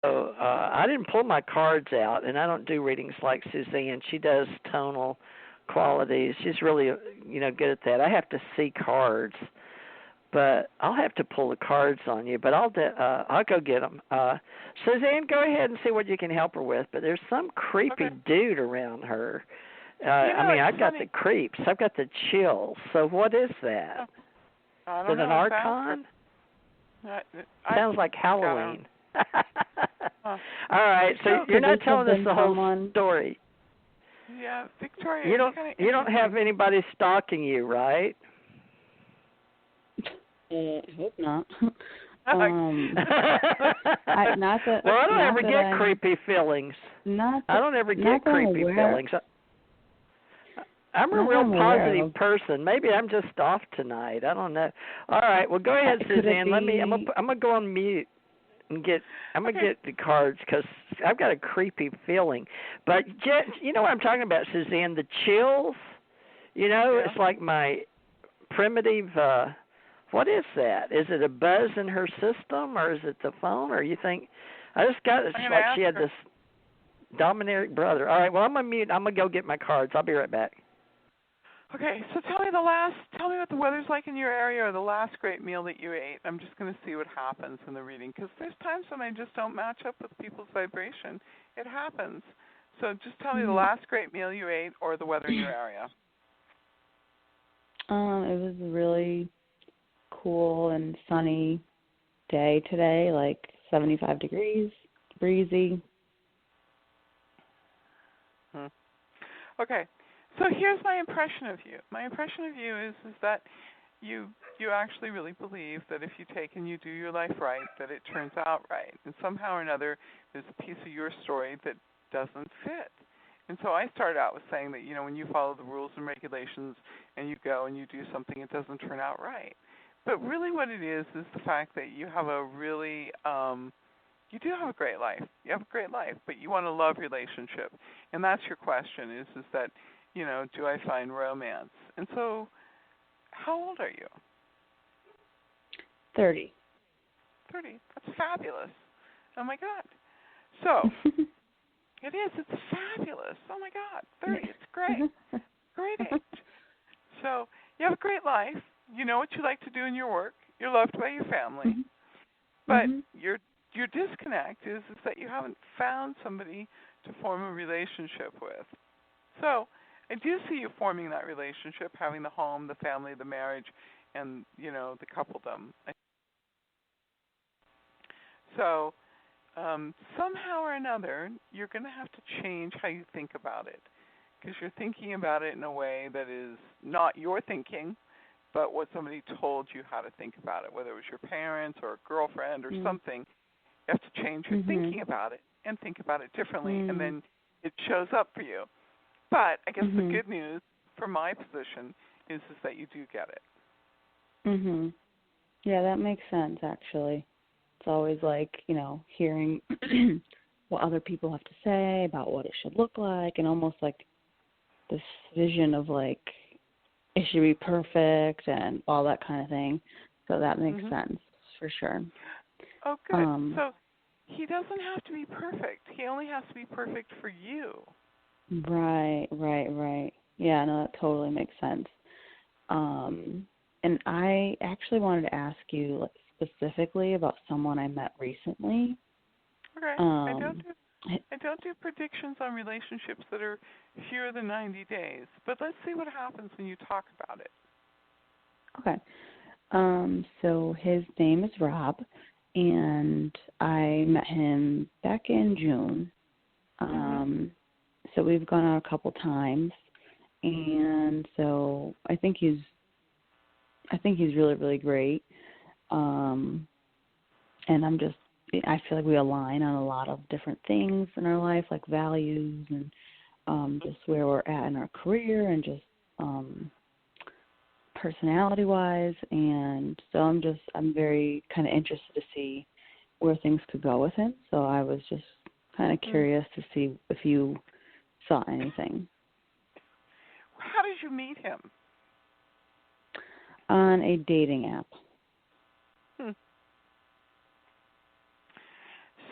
I didn't pull my cards out, and I don't do readings like Suzanne. She does tonal qualities. She's really, good at that. I have to see cards, but I'll have to pull the cards on you. But I'll go get them. Suzanne, go ahead and see what you can help her with. But there's some creepy dude around her. I've got the creeps. I've got the chills. So what is that? I Is don't it an know. archon? Sounds like Halloween. All right, so you're not telling us the whole story. Yeah, Victoria. You don't have anybody stalking you, right? I hope not. I don't ever get creepy feelings. I don't ever get creepy feelings. I'm a real positive person. Maybe I'm just off tonight. I don't know. All right. Well, go ahead, Suzanne. I'm gonna go on mute and get the cards because I've got a creepy feeling. But you know what I'm talking about, Suzanne? The chills. It's like my primitive. What is that? Is it a buzz in her system, or is it the phone, or you think? I just got it's like she had this dominant brother. All right. Well, I'm gonna mute. I'm gonna go get my cards. I'll be right back. Okay, so tell me what the weather's like in your area or the last great meal that you ate. I'm just going to see what happens in the reading because there's times when I just don't match up with people's vibration. It happens. So just tell me the last great meal you ate or the weather in your area. It was a really cool and sunny day today, like 75 degrees, breezy. Okay. So here's my impression of you. My impression of you is that you actually really believe that if you take and you do your life right, that it turns out right. And somehow or another, there's a piece of your story that doesn't fit. And so I started out with saying that, when you follow the rules and regulations and you go and you do something, it doesn't turn out right. But really what it is the fact that you have a really, you do have a great life. You have a great life, but you want a love relationship. And that's your question is that, do I find romance? And so, how old are you? 30. 30. That's fabulous. Oh, my God. So, it is. It's fabulous. Oh, my God. 30. It's great. Great age. So, you have a great life. You know what you like to do in your work. You're loved by your family. But your disconnect is that you haven't found somebody to form a relationship with. So, I do see you forming that relationship, having the home, the family, the marriage, and, the coupledom. So, somehow or another, you're going to have to change how you think about it because you're thinking about it in a way that is not your thinking, but what somebody told you how to think about it, whether it was your parents or a girlfriend or something. You have to change your thinking about it and think about it differently, and then it shows up for you. But I guess the good news from my position is that you do get it. Yeah, that makes sense, actually. It's always like, hearing what other people have to say about what it should look like and almost like this vision of like it should be perfect and all that kind of thing. So that makes sense for sure. Oh, good. So he doesn't have to be perfect. He only has to be perfect for you. Right. Yeah, no, that totally makes sense. And I actually wanted to ask you specifically about someone I met recently. Okay. I don't do predictions on relationships that are fewer than 90 days, but let's see what happens when you talk about it. Okay. So his name is Rob, and I met him back in June. So we've gone out a couple times, and so I think he's really, really great. And I feel like we align on a lot of different things in our life, like values and just where we're at in our career and just personality-wise. And so I'm very kind of interested to see where things could go with him. So I was just kind of curious to see if you saw anything. How did you meet him? On a dating app.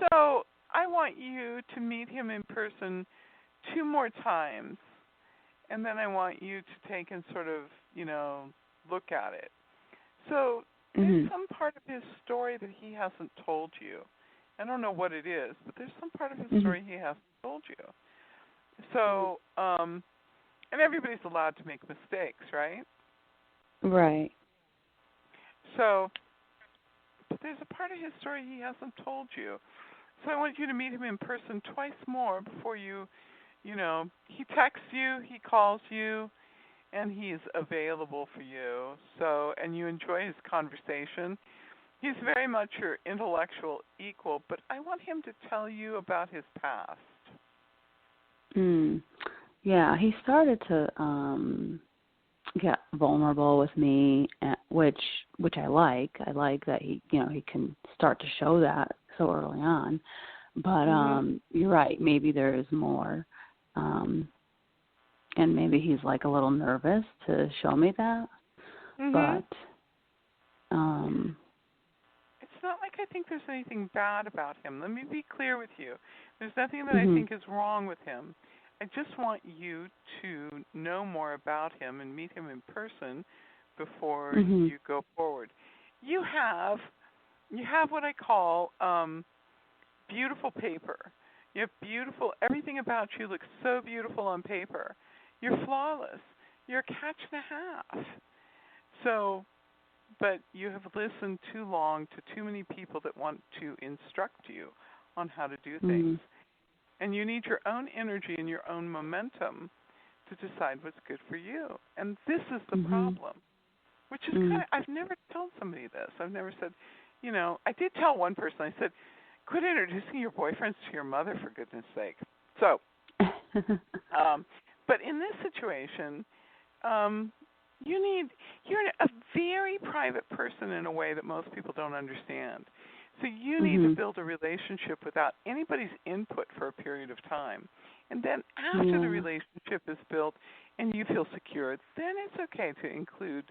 So want you to meet him in person 2 more times, and then I want you to take and sort of, look at it. So there's some part of his story that he hasn't told you. I don't know what it is, but there's some part of his story he hasn't told you. So, and everybody's allowed to make mistakes, right? Right. So, but there's a part of his story he hasn't told you. So I want you to meet him in person twice more before he texts you, he calls you, and he's available for you. So, and you enjoy his conversation. He's very much your intellectual equal, but I want him to tell you about his past. Yeah, he started to get vulnerable with me, which I like. I like that he can start to show that so early on. But you're right. Maybe there is more, and maybe he's like a little nervous to show me that. But it's not like I think there's anything bad about him. Let me be clear with you. There's nothing that I think is wrong with him. I just want you to know more about him and meet him in person before you go forward. You have what I call beautiful paper. You have everything about you looks so beautiful on paper. You're flawless. You're a catch and a half. So, but you have listened too long to too many people that want to instruct you on how to do things. And you need your own energy and your own momentum to decide what's good for you. And this is the problem, which is I've never told somebody this. I've never said, I did tell one person, I said, quit introducing your boyfriends to your mother, for goodness sake. So, but in this situation, you're a very private person in a way that most people don't understand. So you need to build a relationship without anybody's input for a period of time. And then after the relationship is built and you feel secure, then it's okay to include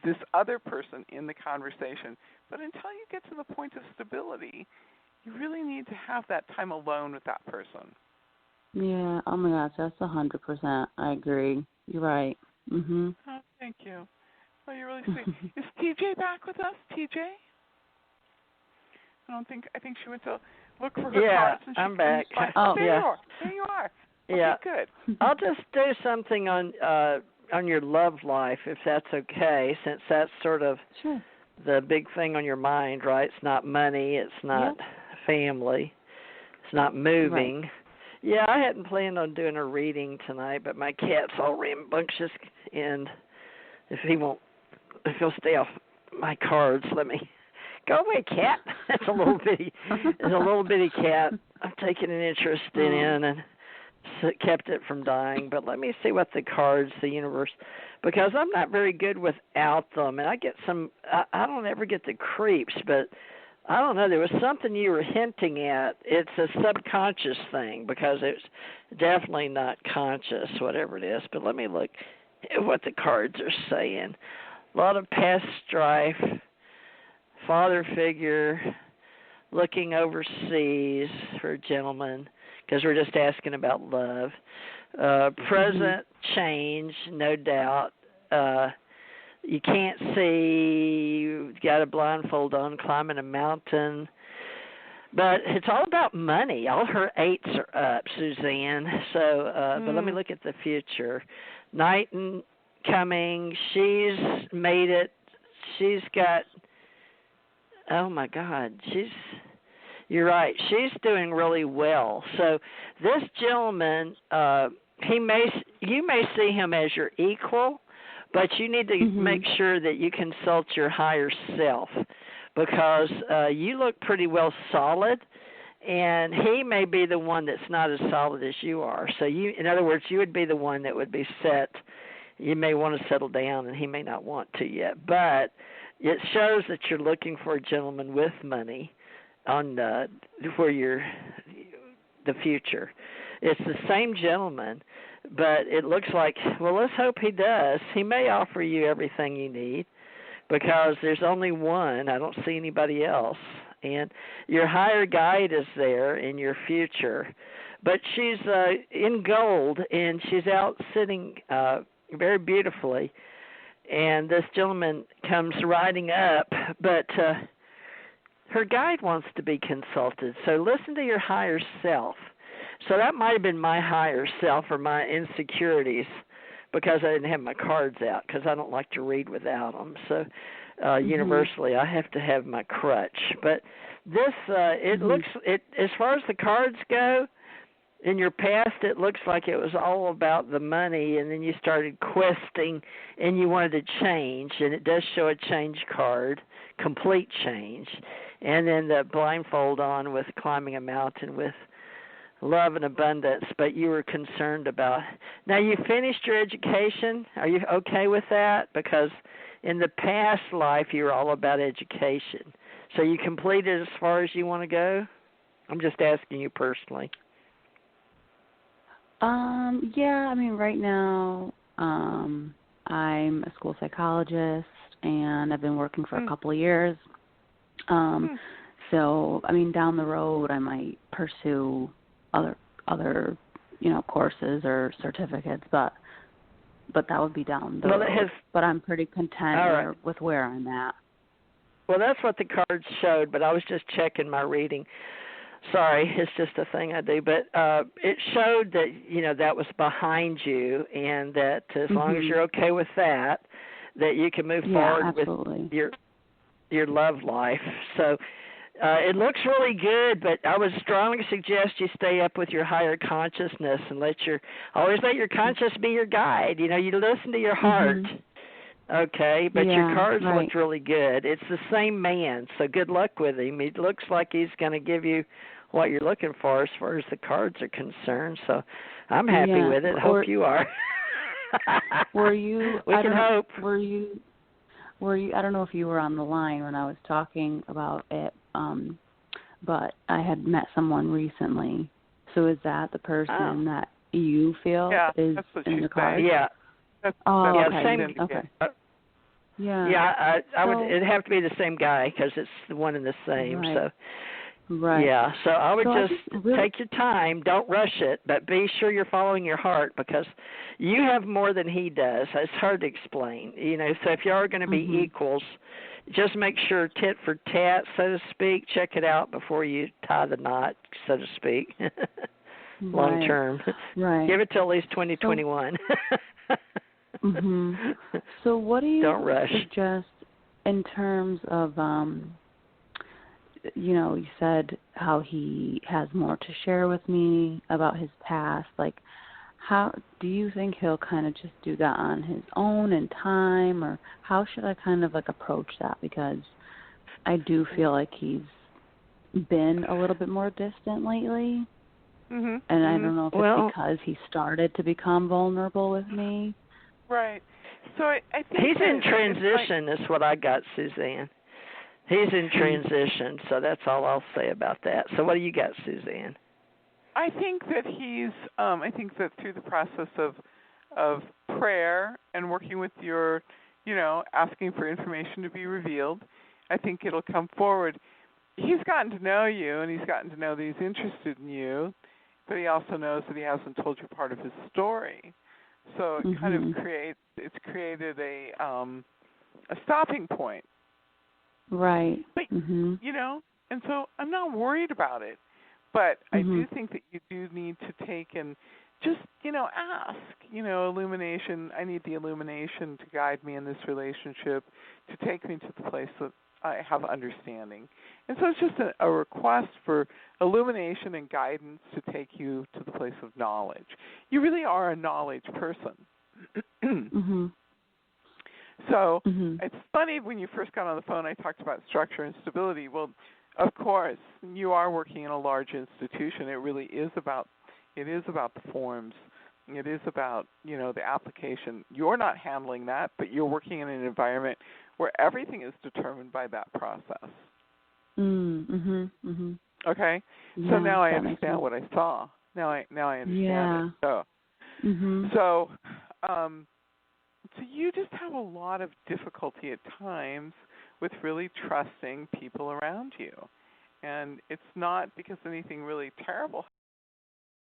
this other person in the conversation. But until you get to the point of stability, you really need to have that time alone with that person. Yeah, oh my gosh, that's 100%. I agree. You're right. Oh, thank you. Oh, you're really sweet. Is TJ back with us? TJ? I think she went to look for her cards. And I'm back. Oh, there you are. There you are. Okay, good. I'll just do something on your love life, if that's okay, since that's sort of the big thing on your mind, right? It's not money. It's not family. It's not moving. Right. Yeah, I hadn't planned on doing a reading tonight, but my cat's all rambunctious, and if he'll stay off my cards, let me... Go away, cat. It's a little bitty cat. I've taken an interest in and kept it from dying. But let me see what the cards, the universe, because I'm not very good without them, and I get some. I don't ever get the creeps, but I don't know. There was something you were hinting at. It's a subconscious thing because it's definitely not conscious, whatever it is. But let me look at what the cards are saying. A lot of past strife. Father figure, looking overseas for a gentleman, because we're just asking about love. Present change, no doubt. You can't see, you've got a blindfold on, climbing a mountain. But it's all about money. All her 8s are up, Suzanne. So, but let me look at the future. Night coming, she's made it. She's got... Oh my God, you're right. She's doing really well. So this gentleman, you may see him as your equal, but you need to make sure that you consult your higher self because you look pretty well solid, and he may be the one that's not as solid as you are. So in other words, you would be the one that would be set. You may want to settle down, and he may not want to yet, but it shows that you're looking for a gentleman with money for the future. It's the same gentleman, but it looks like, well, let's hope he does. He may offer you everything you need because there's only one. I don't see anybody else. and your higher guide is there in your future. But she's in gold, and she's out sitting very beautifully. And this gentleman comes riding up, but her guide wants to be consulted. So listen to your higher self. So that might have been my higher self or my insecurities, because I didn't have my cards out, because I don't like to read without them. So universally, I have to have my crutch. But this, it looks, as far as the cards go, in your past, it looks like it was all about the money, and then you started questing, and you wanted to change, and it does show a change card, complete change, and then the blindfold on with climbing a mountain with love and abundance, but you were concerned about. Now, you finished your education. Are you okay with that? Because in the past life, you were all about education. So you completed as far as you want to go? I'm just asking you personally. Yeah, I mean, right now, I'm a school psychologist, and I've been working for a couple of years. So, I mean, down the road, I might pursue other, courses or certificates, but that would be down the road. But I'm pretty content with where I'm at. Well, that's what the cards showed, but I was just checking my reading. Sorry, it's just a thing I do. But it showed that, that was behind you, and that as long as you're okay with that you can move forward with your love life. So it looks really good, but I would strongly suggest you stay up with your higher consciousness and always let your conscience be your guide. You listen to your heart. Okay, but your cards looked really good. It's the same man, so good luck with him. It looks like he's going to give you what you're looking for as far as the cards are concerned, so I'm happy with it. Hope you are. Were you? We can hope. Were you? I don't know if you were on the line when I was talking about it, but I had met someone recently. So is that the person that you feel is in the card? Yeah. Okay. Same. Okay. Yeah, I would. It'd have to be the same guy because it's the one and the same. Right. So. Right. Yeah, so I would take your time. Don't rush it, but be sure you're following your heart, because you have more than he does. It's hard to explain, So if you are going to be equals, just make sure tit for tat, so to speak. Check it out before you tie the knot, so to speak. Long term. Right. Give it till at least 2021. So what do you Don't rush. suggest in terms of you said how he has more to share with me about his past. Like, how do you think he'll kind of just do that on his own in time, or how should I kind of approach that? Because I do feel like he's been a little bit more distant lately, and I don't know if it's because he started to become vulnerable with me. Right. So I think he's in transition. Is what I got, Suzanne. He's in transition, so that's all I'll say about that. So what do you got, Suzanne? I think that I think that through the process of prayer and working with your, asking for information to be revealed, I think it'll come forward. He's gotten to know you, and he's gotten to know that he's interested in you, but he also knows that he hasn't told you part of his story. So it kind of created a stopping point. Right. But, and so I'm not worried about it. But I do think that you do need to take and just, ask, illumination. I need the illumination to guide me in this relationship, to take me to the place that I have understanding. And so it's just a request for illumination and guidance to take you to the place of knowledge. You really are a knowledge person. So it's funny, when you first got on the phone, I talked about structure and stability. Well, of course, you are working in a large institution. It really is about the forms. It is about, the application. You're not handling that, but you're working in an environment where everything is determined by that process. Okay? Yeah, so now I understand what I saw. Now I understand it. So you just have a lot of difficulty at times with really trusting people around you. And it's not because anything really terrible